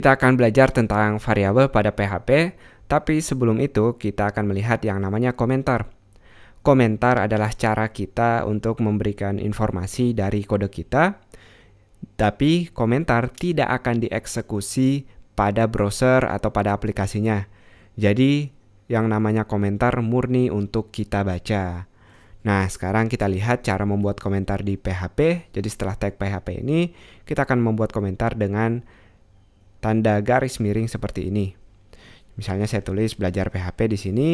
Kita akan belajar tentang variabel pada PHP, tapi sebelum itu kita akan melihat yang namanya komentar. Komentar adalah cara kita untuk memberikan informasi dari kode kita, tapi komentar tidak akan dieksekusi pada browser atau pada aplikasinya. Jadi, yang namanya komentar murni untuk kita baca. Nah, sekarang kita lihat cara membuat komentar di PHP. Jadi setelah tag PHP ini, kita akan membuat komentar dengan tanda garis miring seperti ini. Misalnya saya tulis belajar PHP di sini,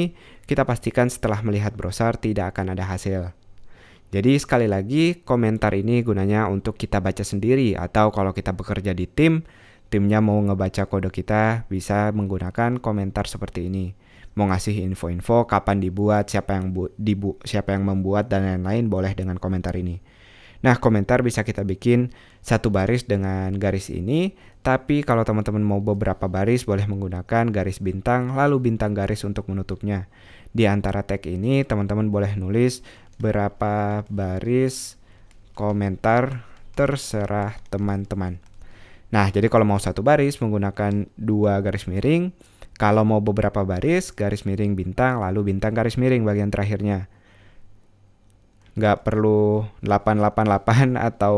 kita pastikan setelah melihat browser tidak akan ada hasil. Jadi sekali lagi, komentar ini gunanya untuk kita baca sendiri, atau kalau kita bekerja di tim, timnya mau ngebaca kode kita bisa menggunakan komentar seperti ini. Mau ngasih info-info kapan dibuat, siapa yang membuat dan lain-lain boleh dengan komentar ini. Nah, komentar bisa kita bikin satu baris dengan garis ini, tapi kalau teman-teman mau beberapa baris boleh menggunakan garis bintang, lalu bintang garis untuk menutupnya. Di antara tag ini teman-teman boleh nulis berapa baris komentar terserah teman-teman. Nah, jadi kalau mau satu baris menggunakan dua garis miring, kalau mau beberapa baris, garis miring bintang, lalu bintang garis miring bagian terakhirnya. Nggak perlu 888 atau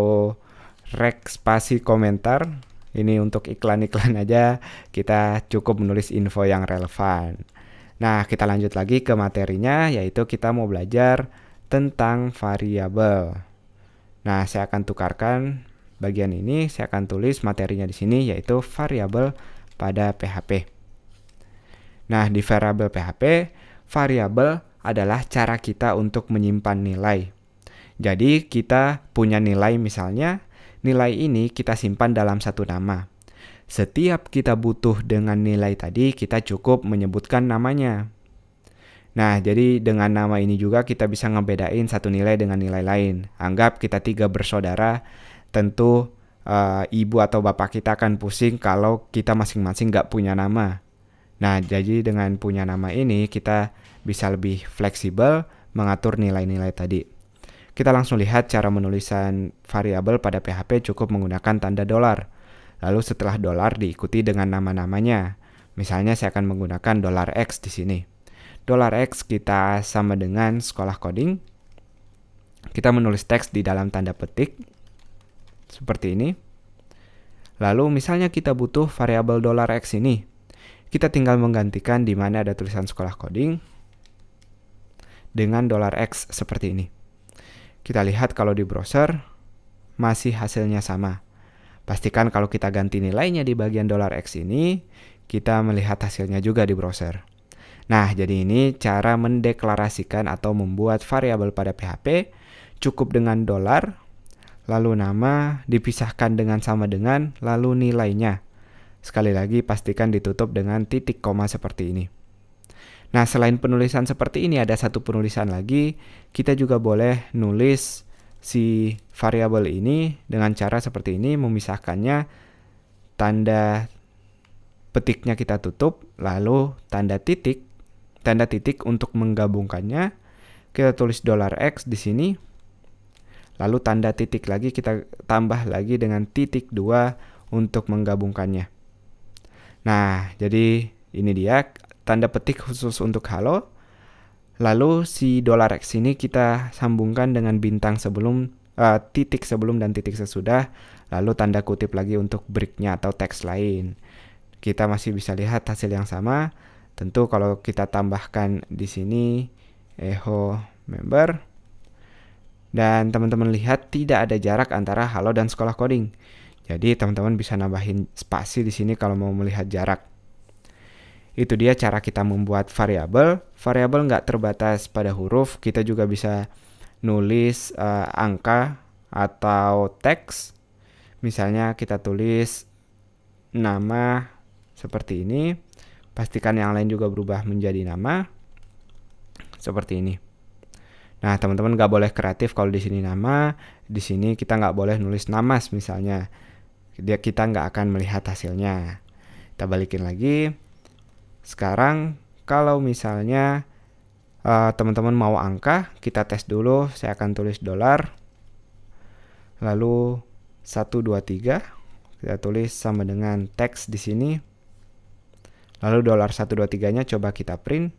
rek spasi komentar. Ini untuk iklan-iklan aja, kita cukup menulis info yang relevan. Nah, kita lanjut lagi ke materinya, yaitu kita mau belajar tentang variabel. Nah, saya akan tukarkan bagian ini, saya akan tulis materinya di sini, yaitu variabel pada PHP. Nah, di variabel PHP, variabel adalah cara kita untuk menyimpan nilai. Jadi, kita punya nilai misalnya, nilai ini kita simpan dalam satu nama. Setiap kita butuh dengan nilai tadi, kita cukup menyebutkan namanya. Nah, jadi dengan nama ini juga kita bisa ngebedain satu nilai dengan nilai lain. Anggap kita 3 bersaudara, tentu ibu atau bapak kita akan pusing kalau kita masing-masing nggak punya nama. Nah, jadi dengan punya nama ini kita bisa lebih fleksibel mengatur nilai-nilai tadi. Kita langsung lihat cara menulisan variabel pada PHP cukup menggunakan tanda $. Lalu setelah $, diikuti dengan nama-namanya. Misalnya saya akan menggunakan $X di sini. $X kita sama dengan sekolah coding. Kita menulis teks di dalam tanda petik seperti ini. Lalu misalnya kita butuh variabel $X ini. Kita tinggal menggantikan di mana ada tulisan sekolah coding dengan $X seperti ini. Kita lihat kalau di browser masih hasilnya sama. Pastikan kalau kita ganti nilainya di bagian $X ini, kita melihat hasilnya juga di browser. Nah, jadi ini cara mendeklarasikan atau membuat variabel pada PHP cukup dengan $, lalu nama dipisahkan dengan sama dengan, lalu nilainya. Sekali lagi pastikan ditutup dengan titik koma seperti ini. Nah, selain penulisan seperti ini ada satu penulisan lagi. Kita juga boleh nulis si variabel ini dengan cara seperti ini, memisahkannya. Tanda petiknya kita tutup, lalu tanda titik untuk menggabungkannya. Kita tulis $X di sini. Lalu tanda titik lagi kita tambah lagi dengan titik 2 untuk menggabungkannya. Nah, jadi ini dia tanda petik khusus untuk halo. Lalu si $X ini kita sambungkan dengan bintang sebelum, titik sebelum dan titik sesudah. Lalu tanda kutip lagi untuk break-nya atau teks lain. Kita masih bisa lihat hasil yang sama. Tentu kalau kita tambahkan di sini echo member. Dan teman-teman lihat tidak ada jarak antara halo dan sekolah coding. Jadi teman-teman bisa nambahin spasi di sini kalau mau melihat jarak. Itu dia cara kita membuat variabel. Variabel nggak terbatas pada huruf, kita juga bisa nulis angka atau teks. Misalnya kita tulis nama seperti ini. Pastikan yang lain juga berubah menjadi nama seperti ini. Nah, teman-teman nggak boleh kreatif kalau di sini nama. Di sini kita nggak boleh nulis namas misalnya. Kita nggak akan melihat hasilnya. Kita balikin lagi. Sekarang kalau misalnya teman-teman mau angka, kita tes dulu. Saya akan tulis $, lalu 1, 2, 3. Kita tulis sama dengan teks di sini. Lalu $123-nya coba kita print.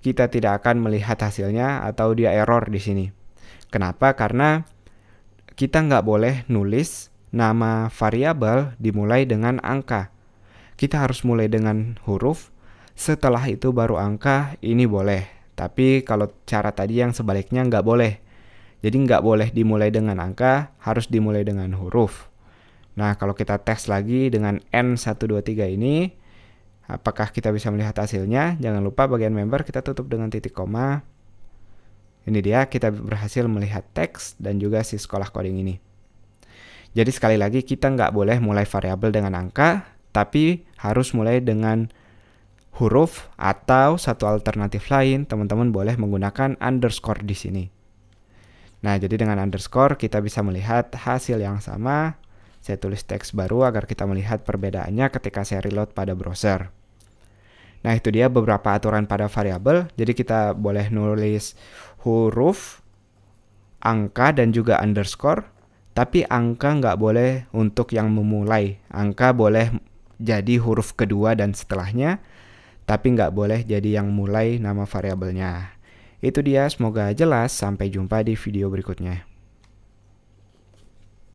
Kita tidak akan melihat hasilnya atau dia error di sini. Kenapa? Karena kita nggak boleh nulis nama variabel dimulai dengan angka. Kita harus mulai dengan huruf, setelah itu baru angka, ini boleh. Tapi kalau cara tadi yang sebaliknya nggak boleh. Jadi nggak boleh dimulai dengan angka, harus dimulai dengan huruf. Nah, kalau kita tes lagi dengan N123 ini, apakah kita bisa melihat hasilnya? Jangan lupa bagian member kita tutup dengan titik koma. Ini dia, kita berhasil melihat teks dan juga si sekolah coding ini. Jadi sekali lagi, kita nggak boleh mulai variabel dengan angka, tapi harus mulai dengan huruf, atau satu alternatif lain, teman-teman boleh menggunakan underscore di sini. Nah, jadi dengan underscore kita bisa melihat hasil yang sama. Saya tulis teks baru agar kita melihat perbedaannya ketika saya reload pada browser. Nah, itu dia beberapa aturan pada variabel. Jadi kita boleh nulis huruf, angka, dan juga underscore. Tapi angka nggak boleh untuk yang memulai. Angka boleh jadi huruf kedua dan setelahnya. Tapi nggak boleh jadi yang mulai nama variabelnya. Itu dia, semoga jelas. Sampai jumpa di video berikutnya.